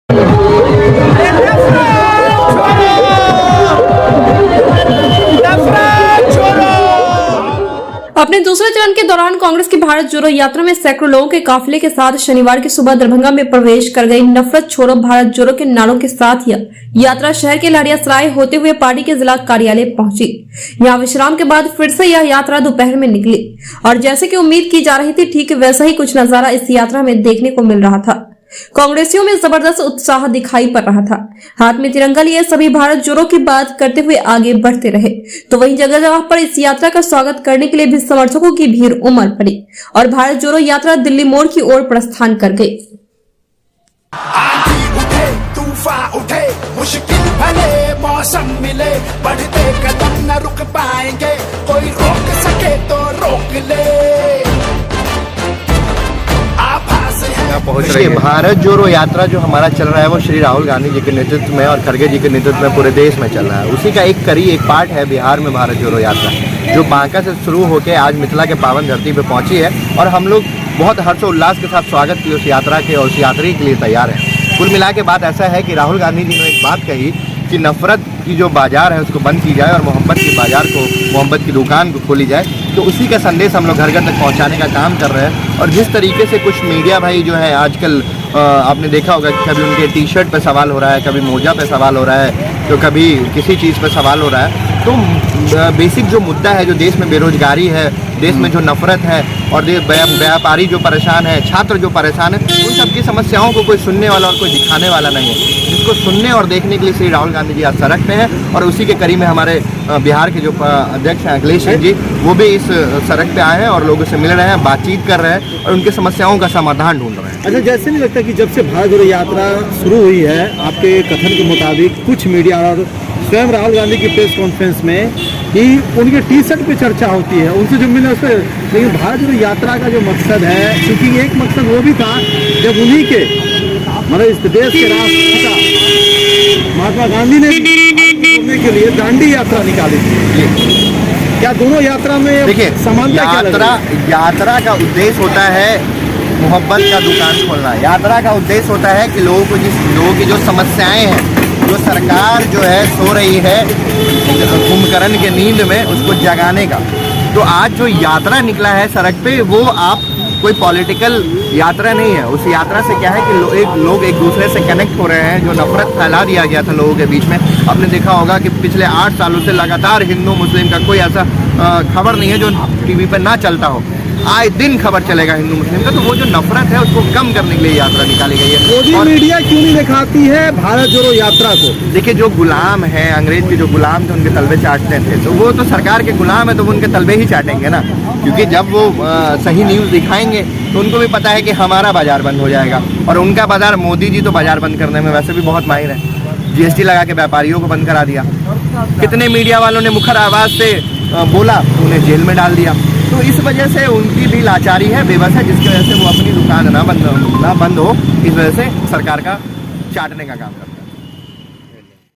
अपने दूसरे चरण के दौरान कांग्रेस की भारत जोड़ो यात्रा में सैकड़ों लोगों के काफिले के साथ शनिवार की सुबह दरभंगा में प्रवेश कर गई। नफरत छोड़ो भारत जोड़ो के नारों के साथ यह यात्रा शहर के लहरियासराय होते हुए पार्टी के जिला कार्यालय पहुंची। यहां विश्राम के बाद फिर से यह यात्रा दोपहर में निकली और जैसे कि उम्मीद की जा रही थी, ठीक वैसा ही कुछ नजारा इस यात्रा में देखने को मिल रहा था। कांग्रेसियों में जबरदस्त उत्साह दिखाई पड़ रहा था। हाथ में तिरंगा लिए सभी भारत जोड़ो की बात करते हुए आगे बढ़ते रहे, तो वहीं जगह जगह पर इस यात्रा का स्वागत करने के लिए भी समर्थकों की भीड़ उमड़ पड़ी और भारत जोड़ो यात्रा दिल्ली मोड़ की ओर प्रस्थान कर गई। तूफान उठे, मुश्किल भले मौसम मिले, बढ़ते कदम न रुक पाएंगे, कोई रोक सके तो रोक ले। देखिए, भारत जोड़ो यात्रा जो हमारा चल रहा है वो श्री राहुल गांधी जी के नेतृत्व में और खड़गे जी के नेतृत्व में पूरे देश में चल रहा है। उसी का एक पार्ट है बिहार में भारत जोड़ो यात्रा, जो बांका से शुरू होकर आज मिथिला के पावन धरती पे पहुंची है और हम लोग बहुत हर्षोल्लास के साथ स्वागत के लिए उस यात्रा के और उस यात्री के लिए तैयार हैं। कुल मिला के बात ऐसा है कि राहुल गांधी जी ने एक बात कही कि नफरत की जो बाजार है उसको बंद की जाए और मोहब्बत की बाजार को, मोहब्बत की दुकान को खोली जाए। तो उसी का संदेश हम लोग घर घर तक पहुंचाने का काम कर रहे हैं। और जिस तरीके से कुछ मीडिया भाई जो है आजकल आपने देखा होगा कि कभी उनके टी शर्ट पे सवाल हो रहा है, कभी मोजा पे सवाल हो रहा है, तो कभी किसी चीज़ पे सवाल हो रहा है। तो बेसिक जो मुद्दा है, जो देश में बेरोजगारी है, देश में जो नफरत है और व्यापारी जो परेशान है, छात्र जो परेशान है, उन सब की समस्याओं को कोई सुनने वाला और कोई दिखाने वाला नहीं है। जिसको सुनने और देखने के लिए श्री राहुल गांधी जी आज सड़क पे हैं और उसी के कड़ी में हमारे बिहार के जो अध्यक्ष हैं अखिलेश जी, वो भी इस सड़क पे आए हैं और लोगों से मिल रहे हैं, बातचीत कर रहे हैं और उनके समस्याओं का समाधान ढूंढ रहे हैं। अच्छा, जैसे नहीं लगता कि जब से भारत जोड़ो यात्रा शुरू हुई है, आपके कथन के मुताबिक कुछ मीडिया और स्वयं राहुल गांधी की प्रेस कॉन्फ्रेंस में कि उनके टी शर्ट पे चर्चा होती है, उनसे जो मिले उस पर, लेकिन भारत जोड़ो यात्रा का जो मकसद है, क्योंकि एक मकसद वो भी था जब उन्हीं के मतलब इस देश के राष्ट्रपिता महात्मा गांधी ने जोड़ने के लिए दांडी यात्रा निकाली थी। क्या दोनों यात्रा में देखिए, समानता यात्रा का उद्देश्य होता है मोहब्बत का दुकान खोलना। यात्रा का उद्देश्य होता है कि लोगों की जो समस्याएं हैं, जो सरकार जो है सो रही है कुंभकर्ण के नींद में, उसको जगाने का। तो आज जो यात्रा निकला है सड़क पे, वो आप कोई पॉलिटिकल यात्रा नहीं है। उस यात्रा से क्या है कि लोग एक दूसरे से कनेक्ट हो रहे हैं। जो नफरत फैला दिया गया था लोगों के बीच में, आपने देखा होगा कि पिछले 8 सालों से लगातार हिंदू मुस्लिम का कोई ऐसा खबर नहीं है जो टीवी पर ना चलता हो। आए दिन खबर चलेगा हिंदू मुस्लिम का। तो वो जो नफरत है उसको कम करने के लिए यात्रा निकाली गई है। मोदी मीडिया क्यों नहीं दिखाती है भारत जोड़ो यात्रा को? देखिए, जो गुलाम है, अंग्रेज के जो गुलाम थे उनके तलबे चाटते थे, तो वो तो सरकार के गुलाम है, तो वो उनके तलबे ही चाटेंगे ना। क्योंकि जब वो सही न्यूज़ दिखाएंगे तो उनको भी पता है कि हमारा बाजार बंद हो जाएगा और उनका बाजार, मोदी जी तो बाजार बंद करने में वैसे भी बहुत माहिर है। जीएसटी लगा के व्यापारियों को बंद करा दिया। कितने मीडिया वालों ने मुखर आवाज़ से बोला तो उन्हें जेल में डाल दिया। तो इस वजह से उनकी भी लाचारी है, बेबस है, जिसकी वजह से वो अपनी दुकान ना बंद हो, इस वजह से सरकार का चाटने का काम करते हैं।